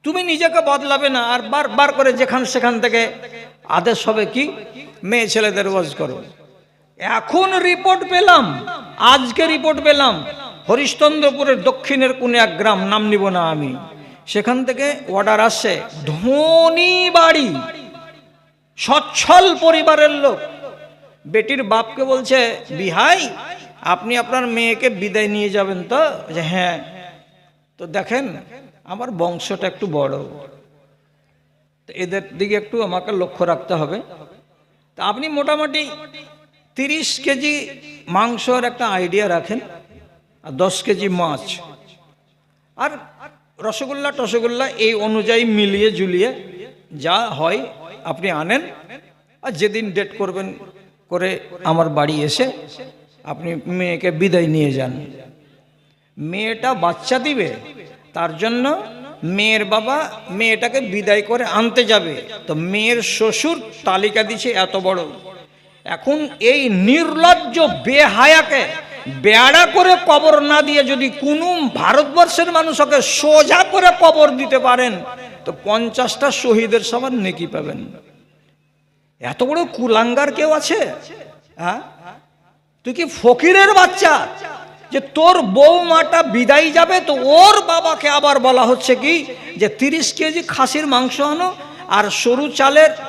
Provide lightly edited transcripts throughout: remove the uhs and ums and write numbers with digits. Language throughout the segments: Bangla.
তুমি নিজেকে বদলাবে না, আর বারবার করে যেখান সেখান থেকে আদেশ হবে কি মেয়ে ছেলেদের ওয়াজ করো। এখন রিপোর্ট পেলাম, আজকে রিপোর্ট পেলাম হরিশ্চন্দ্রপুরের দক্ষিণের কোন এক গ্রাম, নাম নিব না আমি, সেখান থেকে অর্ডার আসছে, ধনী বাড়ি, সচ্ছল পরিবারের লোক, বেটির বাপকে বলছে, বিহাই আপনি আপনার মেয়েকে বিদায় নিয়ে যাবেন তো? যে হ্যাঁ। তো দেখেন আমার বংশটা একটু বড়, তো এদের দিকে একটু আমাকে লক্ষ্য রাখতে হবে। তা আপনি মোটামুটি 30 কেজি মাংসর একটা আইডিয়া রাখেন, আর 10 কেজি মাছ, আর রসগোল্লা এই অনুযায়ী মিলিয়ে ঝুলিয়ে যা হয় আপনি আনেন, আর যেদিন ডেট করবেন করে আমার বাড়ি এসে আপনি মেয়েকে বিদায় নিয়ে যান। মেয়েটা বাচ্চা দিবে, তার জন্য মেয়ের বাবা মেয়েটাকে বিদায় করে আনতে যাবে, তো মেয়ের শ্বশুর তালিকা দিছে এত বড়। এখন এই নির্লজ্জ বেহায়াকে বেড়া করে কবর না দিয়ে যদি কোনো ভারতবর্ষের মানুষকে সোজা করে কবর দিতে পারেন, তো 50টা শহীদের সমান নেকি পাবেন। এত বড় কুলাঙ্গার কেউ আছে? হ্যাঁ, তুই কি ফকিরের বাচ্চা যে তোর বৌমাটা বিদায় যাবে, তো ওর বাবাকে আবার বলা হচ্ছে কি যে 30 কেজি খাসির মাংস আনো, আর সরু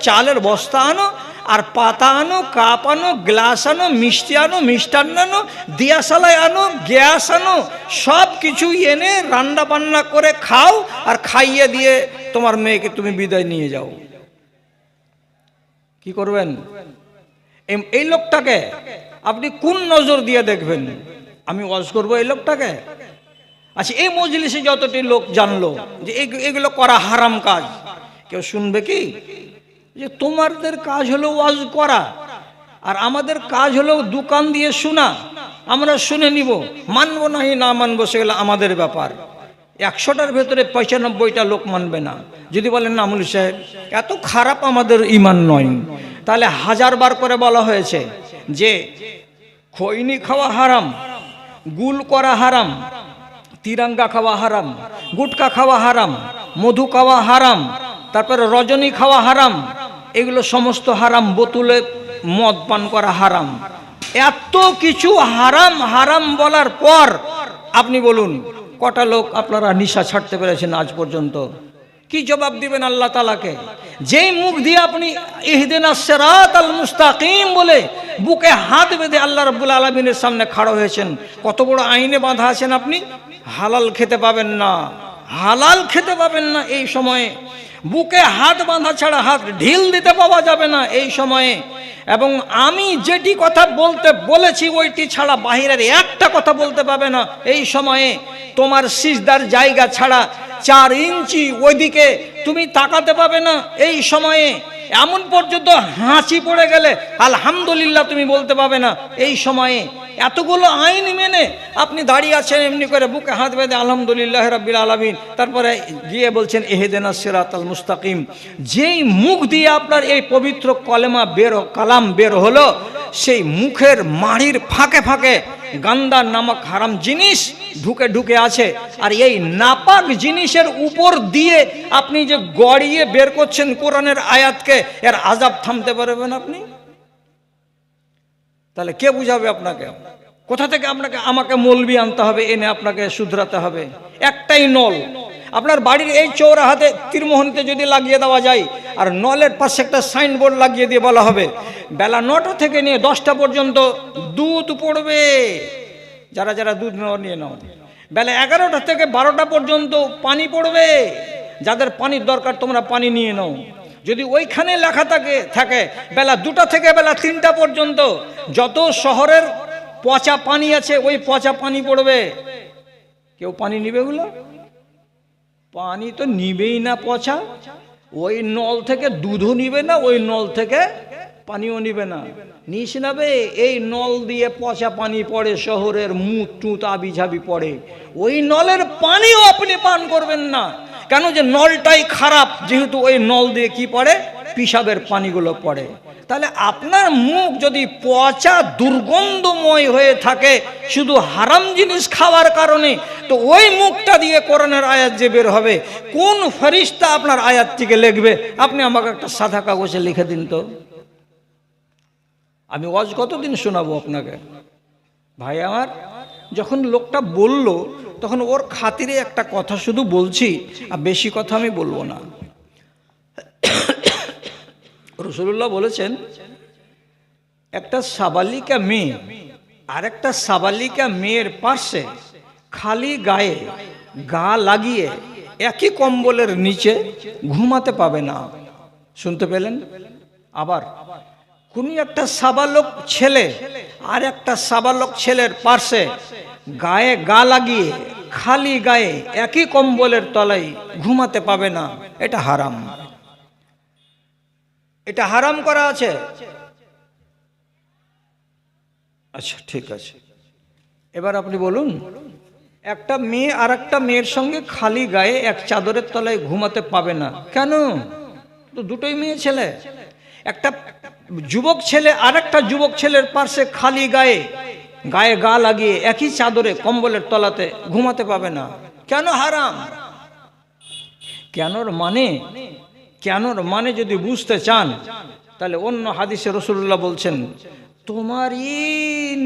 চালের বস্তা আনো, আর পাতা আনো, কাপ আনো, গ্লাস আনো, মিষ্টি আনো, মিষ্টান্ন আনো, দিয়াশালায় আনো, গ্যাস আনো, সব কিছু এনে রান্না বান্না করে খাও, আর খাইয়ে দিয়ে তোমার মেয়েকে তুমি বিদায় নিয়ে যাও। কি করবেন? এই লোকটাকে আপনি কোন নজর দিয়ে দেখবেন? আমি ওয়াজ করবো এই লোকটাকে? আচ্ছা, এই মজলিসে যতটি লোক জানলো যে এগুলো করা হারাম কাজ, কেউ শুনবে কি? যে তোমাদের কাজ হলো ওয়াজ করা, আর আমাদের কাজ হলো দোকান দিয়ে শোনা, আমরা শুনে নিব, মানবো নাহি না মানবো সেগুলো আমাদের ব্যাপার। 100টার ভেতরে 95টা লোক মানবে না। যদি বলেন না মৌলভী সাহেব এত খারাপ আমাদের ঈমান নয়, তাহলে 1000 বার করে বলা হয়েছে যে খৈনি খাওয়া হারাম, গুল করা হারাম, তিরঙ্গা খাওয়া হারাম, গুটকা খাওয়া হারাম, মধু খাওয়া হারাম, তারপরে রজনী খাওয়া হারাম, এগুলো সমস্ত হারাম, বোতলে মদ পান করা হারাম। এত কিছু হারাম হারাম বলার পর আপনি বলুন কটা লোক আপনারা নিশা ছাড়তে পেরেছেন আজ পর্যন্ত? কি জবাব দিবেন আল্লাহ তাআলাকে? যেই মুখ দিয়ে আপনি ইহদিনাস সিরাতাল মুস্তাকিম বলে বুকে হাত বেঁধে আল্লাহ রাব্বুল আলামিনের সামনে খাড়া হয়েছেন, কত বড় আইনে বাঁধা আছেন আপনি, হালাল খেতে পাবেন না, হালাল খেতে পাবেন না এই সময়ে, বুকে হাত বাঁধা ছাড়া হাত ঢিল দিতে পাওয়া যাবে না এই সময়ে। এবং আমি যেটি কথা বলতে বলেছি ওইটি ছাড়া বাহিরের একটা কথা বলতে পাবে না এই সময়ে। তোমার সিজদার জায়গা ছাড়া 4 ইঞ্চি ওইদিকে তুমি তাকাতে পাবে না এই সময়ে। এমন পর্যন্ত হাঁচি পড়ে গেলে আলহামদুলিল্লাহ তুমি বলতে পাবে না এই সময়ে। এতগুলো আইন মেনে আপনি দাঁড়িয়ে আছেন এমনি করে বুকে হাত বেঁধে আলহামদুলিল্লাহ রাব্বিল আলামিন, তারপরে গিয়ে বলছেন ইহদিনাস সিরাতাল মুস্তাকিম। যেই মুখ দিয়ে আপনার এই পবিত্র কালাম বের হলো, সেই মুখের মাড়ির ফাঁকে ফাঁকে গান্দা নামক হারাম জিনিস ঢুকে ঢুকে আছে, আর এই নাপাক জিনিসের উপর দিয়ে আপনি যে গড়িয়ে বের করছেন কোরআনের আয়াতকে, এর আযাব থামতে পারবেন আপনি? তাহলে কে বুঝাবে আপনাকে? কোথা থেকে আমাকে মৌলবি আনতে হবে, এনে আপনাকে শুধরাতে হবে? একটাই নল আপনার বাড়ির এই চৌরাহাতে তীরমোহনীতে যদি লাগিয়ে দেওয়া যায়, আর নলের পাশে একটা সাইনবোর্ড লাগিয়ে দিয়ে বলা হবে বেলা 9টা থেকে নিয়ে 10টা পর্যন্ত দুধ পড়বে, যারা যারা দুধ নিয়ে নাও। বেলা 11টা থেকে 12টা পর্যন্ত পানি পড়বে, যাদের পানির দরকার তোমরা পানি নিয়ে নাও। যদি ওইখানে লেখা থাকে বেলা 2টা থেকে বেলা 3টা পর্যন্ত যত শহরের পচা পানি আছে ওই পচা পানি পড়বে, কেউ পানি নিবে? ওগুলো পানি তো নিবেই না পচা। ওই নল থেকে দুধও নিবে না, ওই নল থেকে পানিও নিবে না। নিস নেবে এই নল দিয়ে পচা পানি পড়ে, শহরের মুখ টুত আবিঝাবি পড়ে, ওই নলের পানিও আপনি পান করবেন না। কেন? যে নলটাই খারাপ, যেহেতু ওই নল দিয়ে কি পড়ে? পিসাবের পানিগুলো পড়ে। তাহলে আপনার মুখ যদি পচা দুর্গন্ধময় হয়ে থাকে শুধু হারাম জিনিস খাওয়ার কারণে, তো ওই মুখটা দিয়ে কোরআনের আয়াত যে বের হবে, কোন ফেরেশতা আপনার আয়াতটিকে লিখবে? আপনি আমাকে একটা সাদা কাগজে লিখে দিন তো। আমি ওয়াজ কতদিন শোনাবো আপনাকে? ভাই আমার, যখন লোকটা বলল তখন ওর খাতিরে একটা কথা শুধু বলছি, আর বেশি কথা আমি বলবো না। রাসূলুল্লাহ বলেছেন, একটা সাবালিকা মেয়ে আর একটা সাবালিকা মেয়ের পাশে খালি গায়ে গা লাগিয়ে একই কম্বলের নিচে ঘুমাতে পাবে না। শুনতে পেলেন? আবার কোন একটা সাবালক ছেলে আর একটা সাবালক ছেলের পাশে গায়ে গা লাগিয়ে খালি গায়ে একই কম্বলের তলায় ঘুমাতে পাবে না। এটা হারাম, এটা হারাম করা আছে। আচ্ছা ঠিক আছে, এবার আপনি বলুন, একটা মেয়ে আর একটা মেয়ের সঙ্গে খালি গায়ে এক চাদরের তলায় ঘুমাতে পাবে না কেন? তো দুটোই মেয়ে ছেলে। একটা যুবক ছেলে আর একটা যুবক ছেলের পাশে খালি গায়ে গায়ে গা লাগিয়ে একই চাদরে কম্বলের তলাতে ঘুমাতে পাবে না কেন? হারাম। কেনর মানে যদি বুঝতে চান, তাহলে অন্য হাদিসে রাসূলুল্লাহ বলছেন, তোমারই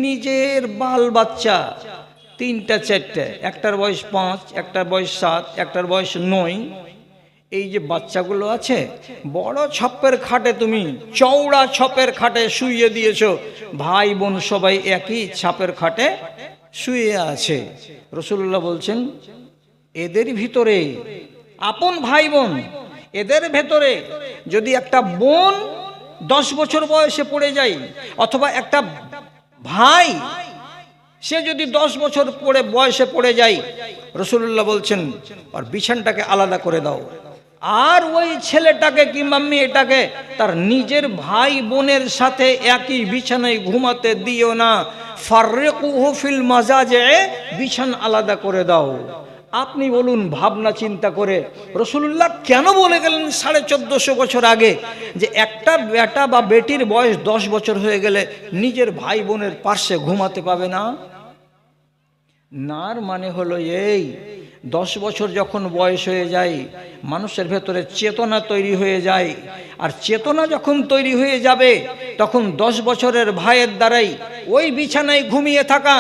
নিজের বাল বাচ্চা তিনটা চারটে, একটার বয়স 5, একটার বয়স 7, একটার বয়স 9, এই যে বাচ্চাগুলো আছে, বড় ছপ্পের খাটে তুমি চওড়া ছপের খাটে শুইয়ে দিয়েছো, ভাই বোন সবাই একই ছাপের খাটে শুয়ে আছে। রাসূলুল্লাহ বলছেন, এদের ভিতরে আপন ভাই বোন, এদের ভেতরে যদি একটা বোন 10 বছর বয়সে পড়ে যায়, অথবা একটা ভাই সে যদি 10 বছর বয়সে পড়ে যায়, রাসূলুল্লাহ বলছেন আর বিছানাটাকে আলাদা করে দাও, আর ওই ছেলেটাকে কিংবা মেয়েটাকে তার নিজের ভাই বোনের সাথে একই বিছানায় ঘুমাতে দিও না। ফাররিকুহু ফিল মাজাজে, বিছানা আলাদা করে দাও। আপনি বলুন, ভাবনা চিন্তা করে রাসূলুল্লাহ কেন বলে গেলেন 1450 বছর আগে যে একটা বেটা বা বেটির বয়স 10 বছর হয়ে গেলে নিজের ভাই বোনের পাশে ঘুমাতে পাবে না? নার মানে হলো এই, 10 বছর যখন বয়স হয়ে যায়, মানুষের ভেতরে চেতনা তৈরি হয়ে যায়, আর চেতনা যখন তৈরি হয়ে যাবে তখন 10 বছরের ভাইয়ের দ্বারাই ওই বিছানায় ঘুমিয়ে থাকা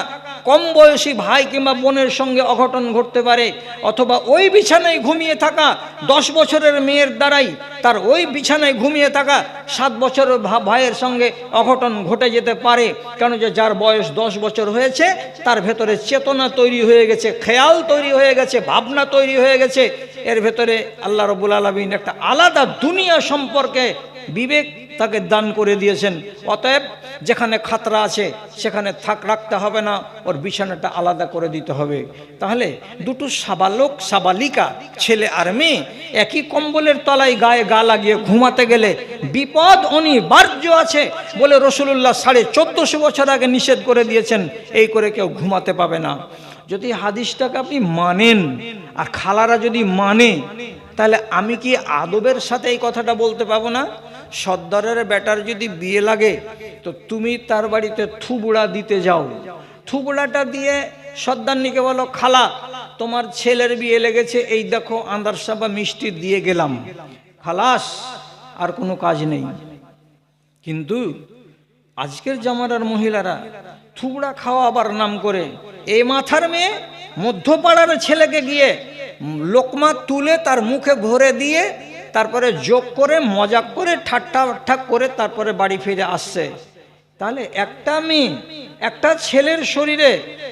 কম বয়সী ভাই কিংবা বোনের সঙ্গে অঘটন ঘটতে পারে, অথবা ওই বিছানায় ঘুমিয়ে থাকা 10 বছরের মেয়ের দ্বারাই তার ওই বিছানায় ঘুমিয়ে থাকা 7 বছরের ভাইয়ের সঙ্গে অঘটন ঘটে যেতে পারে। কেন? যে যার বয়স 10 বছর হয়েছে তার ভেতরে চেতনা তৈরি হয়ে গেছে, খেয়াল তৈরি হয়ে গেছে, ভাবনা তৈরি হয়ে গেছে, এর ভেতরে আল্লাহ রাব্বুল আলামিন একটা আলাদা দুনিয়া সম্পর্কে বিবেক তাকে দান করে দিয়েছেন। অতএব যেখানে খাতরা আছে সেখানে রাখতে হবে না, ওর বিছানাটা আলাদা করে দিতে হবে। তাহলে দুটো সাবালক সাবালিকা, ছেলে আর মেয়ে, একই কম্বলের তলায় গায়ে গা লাগিয়ে ঘুমাতে গেলে বিপদ অনিবার্য আছে বলে রাসূলুল্লাহ 1450 বছর আগে নিষেধ করে দিয়েছেন। এই করে কেউ ঘুমাতে পাবে না। যদি হাদিসটাকে আপনি মানেন আর খালারা যদি মানে, তাহলে আমি কি আদবের সাথে এই কথাটা বলতে পাবো না? সর্দারের বেটার যদি বিয়ে লাগে তো তুমি তার বাড়িতে থুবুড়া দিতে যাও, থুবুড়াটা দিয়ে সর্দারনিকে বলো, খালা তোমার ছেলের বিয়ে লেগেছে, এই দেখো আন্দারসা বা মিষ্টি দিয়ে গেলাম, খালাস, আর কোনো কাজ নেই। কিন্তু আজকের জামানার মহিলারা থুবড়া খাওয়াবার নাম করে এই মাথার মেয়ে মধ্যপাড়ার ছেলেকে গিয়ে লোকমা তুলে তার মুখে ভরে দিয়ে তারপরে যোগ করে মজাক করে ঠাট্টা করে তারপরে বাড়ি ফিরে আসছে। তাহলে একটা মেয়ে একটা ছেলের শরীরে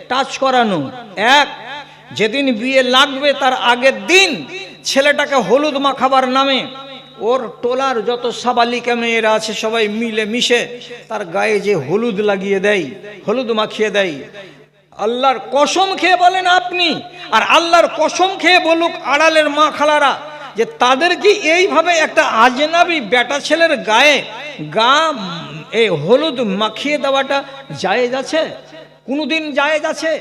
টাচ করানো এক, যেদিন বিয়ে লাগবে তার আগের দিন ছেলেটাকে হলুদ মাখাবার নামে ওর টোলার যত সাবালিকা মেয়েরা আছে সবাই মিলে মিশে তার গায়ে যে হলুদ লাগিয়ে দেয়, হলুদ মাখিয়ে দেয়। আল্লাহর কসম খেয়ে বলেন আপনি, আর আল্লাহর কসম খেয়ে বলুক আড়ালের মা খালারা, যে তাদের কি এইভাবে একটা আজনাবি বেটা ছেলের গায়ে এই হলুদ মাখিয়ে দেওয়াটা জায়েজ আছে? কোনোদিন জায়েজ আছে?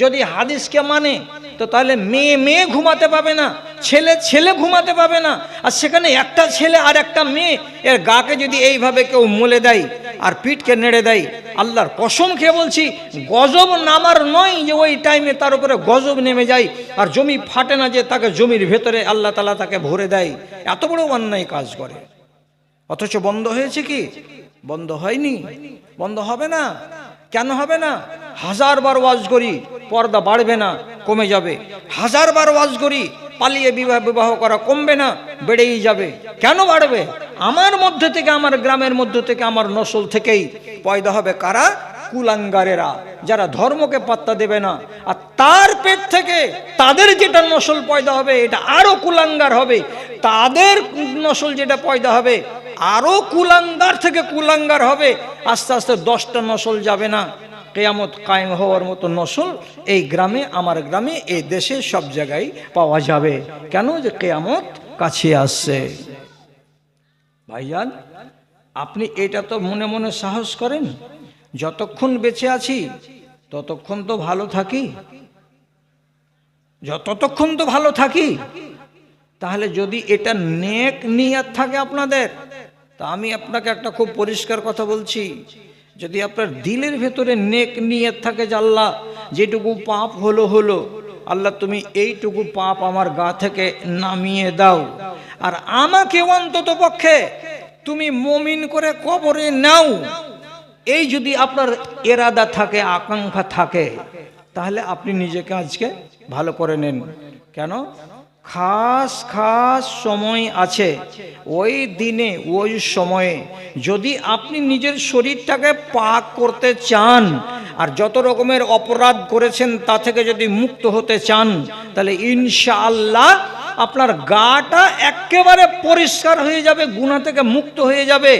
যদি হাদিসকে মানে তো তাহলে মেয়ে মেয়ে ঘুমাতে পাবে না, ছেলে ছেলে ঘুমাতে পাবে না। আর সেখানে একটা ছেলে আর একটা মেয়ে, এর গাকে যদি এইভাবে কেউ মলে দেয় আর পিঠকে নেড়ে দেয়, আল্লাহর কসম খেয়ে বলছি গজব নামার নয় যে ওই টাইমে তার উপরে গজব নেমে যায়, আর জমি ফাটে না যে তাকে জমির ভেতরে আল্লাহ তাআলা তাকে ভরে দেয়। এত বড় অন্যায় কাজ করে, অথচ বন্ধ হয়েছে কি? বন্ধ হয়নি, বন্ধ হবে না। কেন হবে না? হাজারবার ওয়াজ করি, পর্দা বাড়বে না, কমে যাবে। হাজারবার ওয়াজ করি, পালিয়ে বিবাহ করা কমবে না, বেড়েই যাবে। কেন বাড়বে? আমার মধ্যে থেকে, আমার গ্রামের মধ্যে থেকে, আমার নসল থেকেই পয়দা হবে কারা? কুলাঙ্গারেরা, যারা ধর্মকে পাত্তা দেবে না। আর তার পেট থেকে তাদের যেটা নসল পয়দা হবে এটা আরো কুলাঙ্গার হবে। তাদের নসল যেটা পয়দা হবে আরো কুলাঙ্গার থেকে কুলাঙ্গার হবে। আস্তে আস্তে 10টা নসল যাবে না, কিয়ামত কায়েম হওয়ার মতো নসল এই গ্রামে, আমার গ্রামে, এই দেশে সব জায়গায় পাওয়া যাবে। কেন? যে কিয়ামত কাছে আসছে। ভাইজান, আপনি এটা তো মনে মনে সাহস করেন, যতক্ষণ বেঁচে আছি ততক্ষণ তো ভালো থাকি, ততক্ষণ তো ভালো থাকি। তাহলে যদি এটা নেক নিয়ত থাকে আপনাদের, তা আমি আপনাকে একটা খুব পরিষ্কার কথা বলছি, যদি আপনার দিলের ভেতরে নেক নিয়ত থাকে যে আল্লাহ যেটুকু পাপ হলো আল্লাহ তুমি এইটুকু পাপ আমার গা থেকে নামিয়ে দাও, আর আমাকে অন্তত পক্ষে তুমি মুমিন করে কবরে নাও, এই যদি আপনার ইরাদা থাকে, আকাঙ্ক্ষা থাকে, তাহলে আপনি নিজেকে আজকে ভালো করে নেন। কেন? খাস সময় আছে, ওই দিনে ওই সময়ে যদি আপনি নিজের শরীরটাকে পাক করতে চান, আর যত রকমের অপরাধ করেছেন তা থেকে যদি মুক্ত হতে চান, তাহলে ইনশাআল্লাহ আপনার গাটা একেবারে পরিষ্কার হয়ে যাবে, গুনাহ থেকে মুক্ত হয়ে যাবে,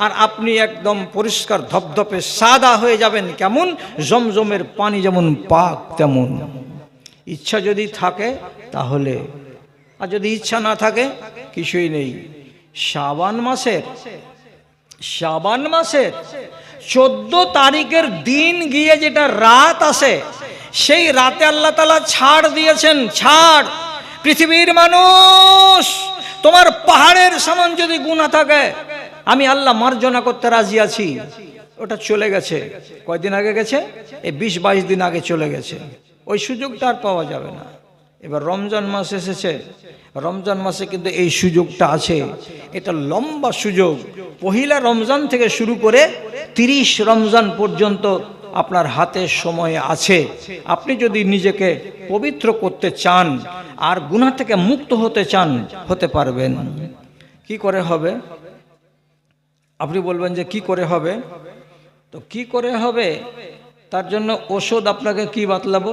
আর আপনি একদম পরিষ্কার ধপধপে সাদা হয়ে যাবেন। কেমন? জমজমের পানি যেমন পাক তেমন। ইচ্ছা যদি থাকে তাহলে, আর যদি ইচ্ছা না থাকে কিছুই নেই। শাবান মাসের 14 তারিখের দিন গিয়ে যেটা রাত আসে, সেই রাতে আল্লাহ তাআলা ছাড় দিয়েছেন। ছাড়, পৃথিবীর মানুষ, তোমার পাহাড়ের সমান যদি গুনাহ থাকে আমি আল্লাহ মার্জনা করতে রাজি আছি। ওটা চলে গেছে, কয়দিন আগে গেছে, এই 20-22 দিন আগে চলে গেছে, ওই সুযোগটা আর পাওয়া যাবে না। এবার রমজান মাস এসেছে, রমজান মাসে কিন্তু এই সুযোগটা আছে, এটা লম্বা সুযোগ। পহিলা রমজান থেকে শুরু করে 30 রমজান পর্যন্ত আপনার হাতে সময় আছে। আপনি যদি নিজেকে পবিত্র করতে চান আর গুনাহ থেকে মুক্ত হতে চান, হতে পারবেন। কি করে হবে? আপনি বলবেন যে কি করে হবে? তো কি করে হবে তার জন্য ওষুধ আপনাকে কি বাতলাবো?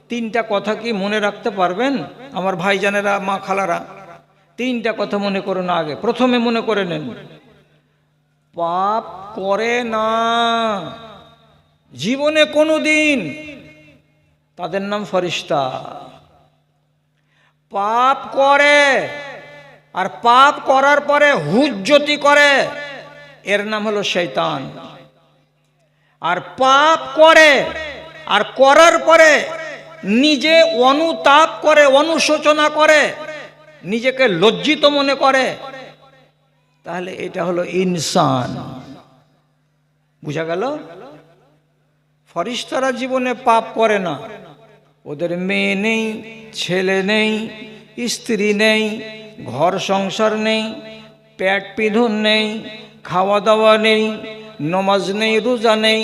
3টা কথা কি মনে রাখতে পারবেন আমার ভাইজানেরা, মা খালারা? 3টা কথা মনে করুন। আগে প্রথমে মনে করে নেন, পাপ করে না জীবনে কোনোদিন, তাদের নাম ফেরেশতা। পাপ করে আর পাপ করার পরে হুজ্জতি করে, এর নাম হলো শয়তান। আর পাপ করে আর করার পরে নিজে অনুতাপ করে, অনুশোচনা করে, নিজেকে লজ্জিত মনে করে, তাহলে এটা হলো ইনসান। বুঝা গেল? ফেরেশতারা জীবনে পাপ করে না, ওদের মেয়ে নেই, ছেলে নেই, স্ত্রী নেই, ঘর সংসার নেই, পেট পিঁধন নেই, খাওয়া দাওয়া নেই, নমাজ নেই, রোজা নেই,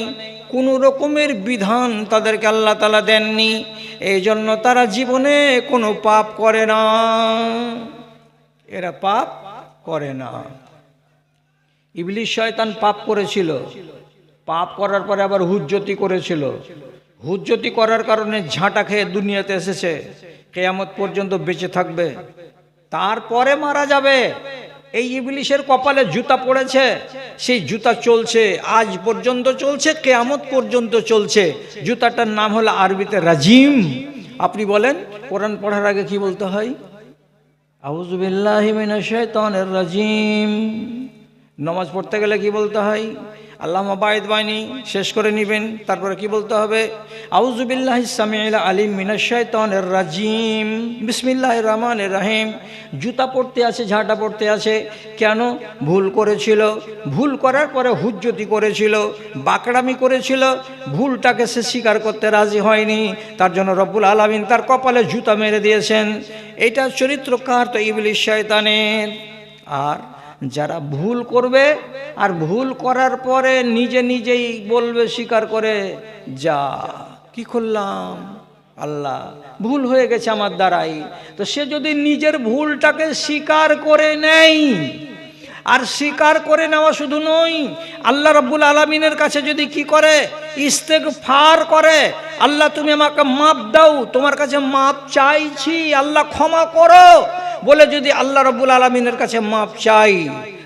কোনো রকমের বিধান তাদেরকে আল্লাহ তাআলা দেননি। এই জন্য তারা জীবনে কোনো পাপ করে না, এরা পাপ করে না। ইবলিস শয়তান পাপ করেছিল, পাপ করার পরে আবার হুজ্জতি করেছিল। হুজ্জতি করার কারণে ঝাঁটা খেয়ে দুনিয়াতে এসেছে, কিয়ামত পর্যন্ত বেঁচে থাকবে, তারপরে মারা যাবে। এই ইবলিসের কপালে জুতা পড়েছে, সেই জুতা চলছে, আজ পর্যন্ত চলছে, কিয়ামত পর্যন্ত চলছে। জুতাটার নাম হলো আরবিতে রাজিম। আপনি বলেন কোরআন পড়ার আগে কি বলতে হয়? আউযু বিল্লাহি মিনাশ শাইতানির রাজিম। নামাজ পড়তে গেলে কি বলতে হয়? আল্লাহুম্মা বাঈদ বাইনি শেষ করে নেবেন। তারপরে কি বলতে হবে? আউযু বিল্লাহিস সামিউল আলিম মিনাশ শাইতানির রাজিম বিসমিল্লাহির রহমানির রহিম। জুতা পড়তে আছে, ঝাঁটা পড়তে আছে, কেন? ভুল করেছিল, ভুল করার পরে হুজ্জতি করেছিল, বাকড়ামি করেছিল, ভুলটাকে সে স্বীকার করতে রাজি হয়নি, তার জন্য রব্বুল আলামিন তার কপালে জুতা মেরে দিয়েছেন। এইটা চরিত্র কার? তো ইবলিস শয়তানের। আর যারা ভুল করবে আর ভুল করার পরে নিজে নিজেই বলবে, স্বীকার করে, যা কি করলাম, আল্লাহ ভুল হয়ে গেছে আমার দ্বারাই, তো সে যদি নিজের ভুলটাকে স্বীকার করে নেয়, আর স্বীকার করে নেওয়া শুধু নয়, আল্লাহ রাব্বুল আলামিনের কাছে যদি কি করে? ইস্তেগফার করে, আল্লাহ তুমি আমাকে মাপ দাও, তোমার কাছে মাপ চাইছি, আল্লাহ ক্ষমা করো বলে যদি আল্লাহ রাব্বুল আলামিনের কাছে মাপ চাই,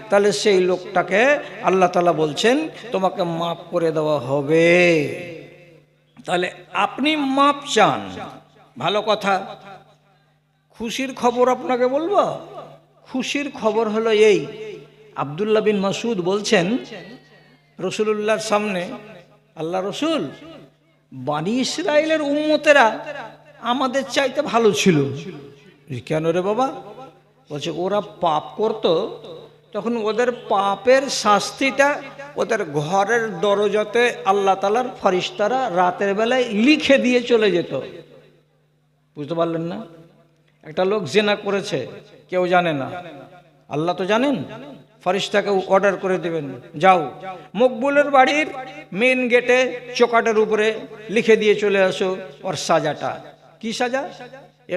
তাহলে সেই লোকটাকে আল্লাহ তাআলা বলছেন তোমাকে মাপ করে দেওয়া হবে। তাহলে আপনি মাপ চান, ভালো কথা। খুশির খবর আপনাকে বলবো। খুশির খবর হলো এই, আব্দুল্লাহ বিন মাসউদ বলছেন রাসূলুল্লাহর সামনে, আল্লাহ রসুল, বনী ইসরাইলের উম্মতেরা আমাদের চাইতে ভালো ছিল। কেন রে বাবা? বলছে ওরা পাপ করত, তখন ওদের পাপের শাস্তিটা ওদের ঘরের দরজাতে আল্লাহ তাআলার ফেরেশতারা রাতের বেলায় লিখে দিয়ে চলে যেত। বুঝতে পারলেন না? একটা লোক জিনা করেছে, কেউ জানে না, আল্লাহ তো জানেন। ফেরেশতাকে অর্ডার করে দেবেন, যাও মকবুলের বাড়ির মেন গেটে চৌকাটের উপরে লিখে দিয়ে চলে আসো ওর সাজাটা। কি সাজা?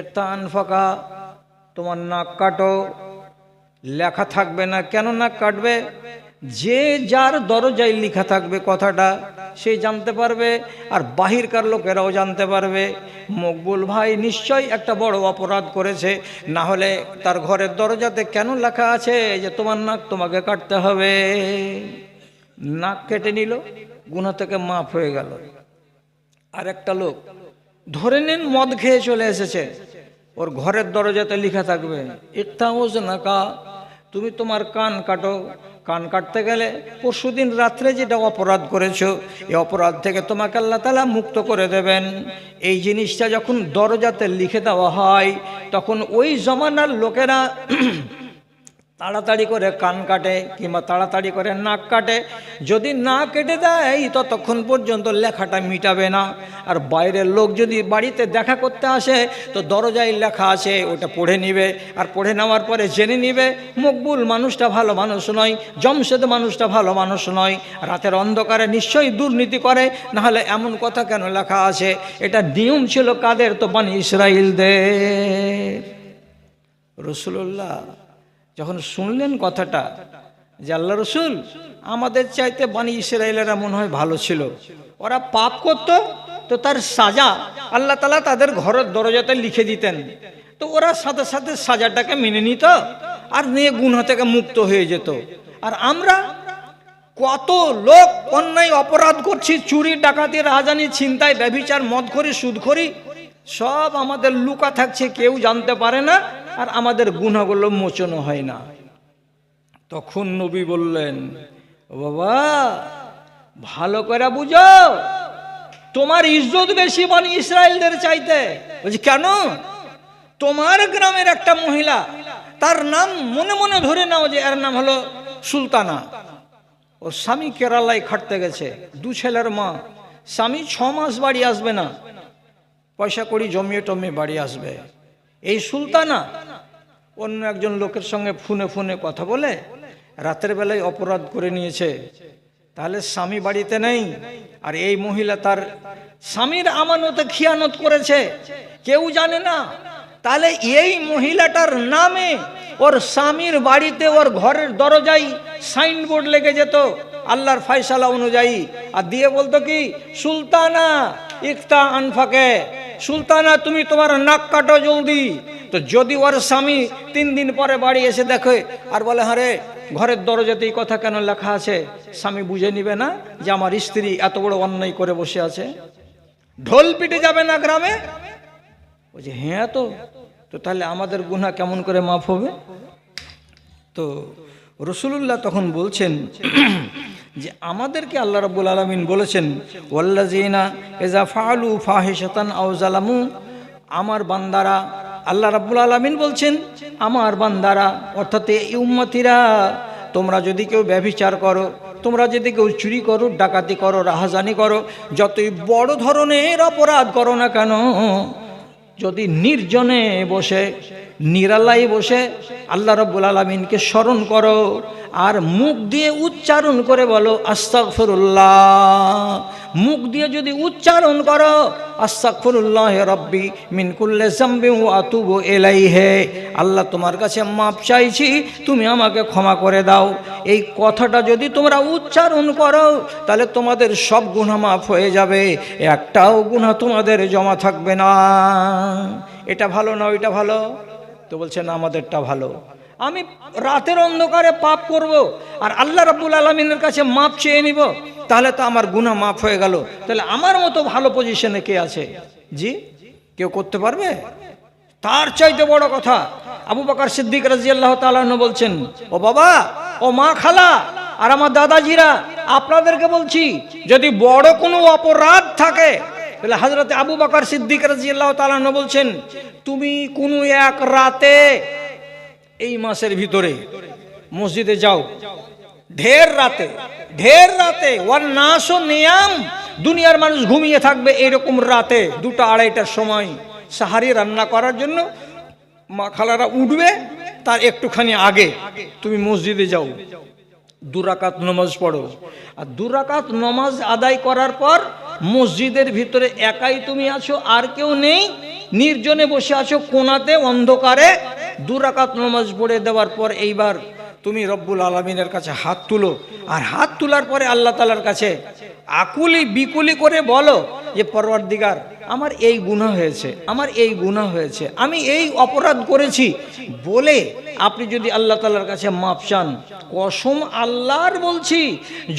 একটা আনফাকা, তোমার নাক কাটো। লেখা থাকবে না, কেন নাক কাটবে? যে যার দরজায় লেখা থাকবে কথাটা সে জানতে পারবে, আর বাহিরকার লোকেরাও জানতে পারবে মকবুল ভাই নিশ্চয়ই একটা বড় অপরাধ করেছে, না হলে তার ঘরের দরজাতে কেন লেখা আছে যে তোমার নাক তোমাকে কাটতে হবে? নাক কেটে নিল, গুনাহ থেকে মাফ হয়ে গেল। আর একটা লোক ধরে নেন মদ খেয়ে চলে এসেছে, ওর ঘরের দরজাতে লেখা থাকবে ইত্তাউজ নাকা, তুমি তোমার কান কাটো। কান কাটতে গেলে পরশুদিন রাত্রে যেটা অপরাধ করেছো, এই অপরাধ থেকে তোমাকে আল্লাহ তাআলা মুক্ত করে দেবেন। এই জিনিসটা যখন দরজাতে লিখে দেওয়া হয়, তখন ওই জমানার লোকেরা তাড়াতাড়ি করে কান কাটে কিংবা তাড়াতাড়ি করে নাক কাটে। যদি না কেটে দেয় ততক্ষণ পর্যন্ত লেখাটা মিটাবে না। আর বাইরের লোক যদি বাড়িতে দেখা করতে আসে, তো দরজায় লেখা আছে ওটা পড়ে নিবে, আর পড়ে নেওয়ার পরে জেনে নিবে মকবুল মানুষটা ভালো মানুষ নয়, জমশেদ মানুষটা ভালো মানুষ নয়, রাতের অন্ধকারে নিশ্চয়ই দুর্নীতি করে, নাহলে এমন কথা কেন লেখা আছে? এটা নিয়ম ছিল কাদের? তো বনী ইসরাইলদের। রাসূলুল্লাহ যখন শুনলেন কথাটা যে আল্লাহ রসুল, আমাদের চাইতে বনী ইসরাইলেরা মনে হয় ভালো ছিল, ওরা পাপ করত, তো তার সাজা আল্লাহ তাআলা তাদের ঘরের দরজাতে লিখে দিতেন, তো ওরা সাথে সাথে সাজাটাকে মেনে নিত আর নিয়ে গুনাহ থেকে মুক্ত হয়ে যেত। আর আমরা কত লোক অন্যায় অপরাধ করছি, চুরি ডাকাতি রাহাজানি ছিনতাই ব্যভিচার মদখোরি সুদখোরি সব আমাদের লুকা থাকছে, কেউ জানতে পারে না, আর আমাদের গুনাহগুলো মোচন হয় না। তখন নবী বললেন, ও বাবা ভালো করে বুঝো, তোমার ইজ্জত বেশি বনী ইসরাইলদের চাইতে। বলছি কেন? তোমার গ্রামের একটা মহিলা, তার নাম মনে মনে ধরে নাও যে এর নাম হলো সুলতানা, ওর স্বামী কেরালায় খাটতে গেছে, 2 ছেলের মা, স্বামী 6 মাস বাড়ি আসবে না, পয়সা কড়ি জমিয়ে টমিয়ে বাড়ি আসবে। এই সুলতানা অন্য একজন লোকের সঙ্গে ফোনে ফোনে কথা বলে রাতের বেলায় অপরাধ করে নিয়েছে। তাহলে স্বামী বাড়িতে নেই, আর এই মহিলা তার স্বামীর আমানতে খিয়ানত করেছে, কেউ জানে না। তাহলে এই মহিলাটার নামে ওর স্বামীর বাড়িতে ওর ঘরের দরজায় সাইনবোর্ড লেগে যেত আল্লাহর ফয়সালা অনুযায়ী, আর দিয়ে বলতো কি, সুলতানা ইকতা আনফাকে, সুলতানা তুমি তোমার নাক কাটো জলদি। তো যদি ওর স্বামী 3 দিন পরে বাড়ি এসে দেখে আর বলে, হ্যাঁ রে ঘরের দরজাতে এই কথা কেন লেখা আছে, স্বামী বুঝে নিবে না যে আমার স্ত্রী এত বড় অন্যায় করে বসে আছে? ঢোল পিটে যাবে না গ্রামে? বলছে হ্যাঁ, তো তাহলে আমাদের গুনাহ কেমন করে মাফ হবে? তো রাসূলুল্লাহ তখন বলছেন যে আমাদেরকে আল্লাহ রাব্বুল আলামিন বলেছেন ওয়াল্লাযিনা ইযা ফাআলু ফাহিশাতান আও যালামু, আমার বান্দারা, আল্লাহ রাব্বুল আলামিন বলছেন আমার বান্দারা অর্থাৎ এই উম্মতিরা, তোমরা যদি কেউ ব্যভিচার করো, তোমরা যদি কেউ চুরি করো, ডাকাতি করো, রাহাজানি করো, যতই বড় ধরনের অপরাধ করো না কেন, যদি নির্জনে বসে নিরালায় বসে আল্লাহ রাব্বুল আলামিনকে স্মরণ করো আর মুখ দিয়ে উচ্চারণ করে বলো আস্তাগফিরুল্লাহ, মুখ দিয়ে যদি উচ্চারণ করো আস্তাগফিরুল্লাহ রাব্বি মিন কুল্লি যামবি ওয়া আতুবু ইলাইহি, আল্লাহ তোমার কাছে মাপ চাইছি, তুমি আমাকে ক্ষমা করে দাও, এই কথাটা যদি তোমরা উচ্চারণ করো তাহলে তোমাদের সব গুনাহ মাফ হয়ে যাবে, একটাও গুনাহ তোমাদের জমা থাকবে না। এটা ভালো না ওইটা ভালো? তো বলছে না আমাদেরটা ভালো। আমি রাতের অন্ধকারে পাপ করব আর আল্লাহ রাব্বুল আলামিনের কাছে মাপ চেয়ে নিব, তাহলে তো আমার গুনাহ মাফ হয়ে গেল। তাহলে আমার মতো ভালো পজিশনে কে আছে? জি, কেউ করতে পারবে? তার চাইতে বড় কথা আবু বকর সিদ্দিক রাদিয়াল্লাহু তাআলা আনহু বলছেন, ও বাবা, ও মা, খালা আর আমার দাদাজিরা, আপনাদেরকে বলছি যদি বড় কোনো অপরাধ থাকে তাহলে হযরতে আবু বকর সিদ্দিক রাদিয়াল্লাহু তাআলা আনহু বলছেন, তুমি কোনো এক রাতে এই মাসের ভিতরে মসজিদে যাও, ঢের রাতে ওয়ান নাসু নিয়াম, দুনিয়ার মানুষ ঘুমিয়ে থাকবে, এরকম রাতে 2টা 2:30টার সময় সাহারি রান্না করার জন্য মা খালারা উঠবে, তার একটুখানি আগে তুমি মসজিদে যাও, 2 রাকাত নামাজ পড়ো, আর 2 রাকাত নামাজ আদায় করার পর মসজিদের ভিতরে একাই তুমি আছো, আর কেউ নেই, নির্জনে বসে আছো কোণাতে অন্ধকারে, 2 রাকাত নামাজ পড়ে দেওয়ার পর এইবার তুমি রব্বুল আলামিনের কাছে হাত তুলো, আর হাত তোলার পরে আল্লাহ তাআলার কাছে আকুলি বিকুলি করে বলো যে পরওয়ারদিগার, আমার এই গুনাহ হয়েছে, আমার এই গুনাহ হয়েছে, আমি এই অপরাধ করেছি বলে আপনি যদি আল্লাহ তাআলার কাছে মাপ চান, কসম আল্লাহর বলছি,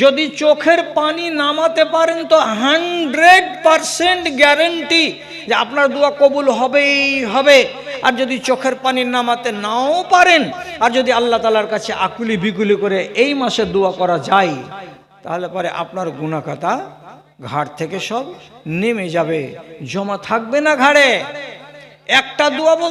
যদি চোখের পানি নামাতে পারেন তো 100% গ্যারান্টি যে আপনার দোয়া কবুল হবেই হবে। আর যদি চোখের পানি নামাতে নাও পারেন, আর যদি আল্লাহ তাআলার কাছে আকুলি বিকুলি করে এই মাসে দোয়া করা যায়, তাহলে পরে আপনার গুনাহ খাতা ঘাড় থেকে সব নেমে যাবে, জমা থাকবে না ঘাড়ে। একটা দোয়া বলতে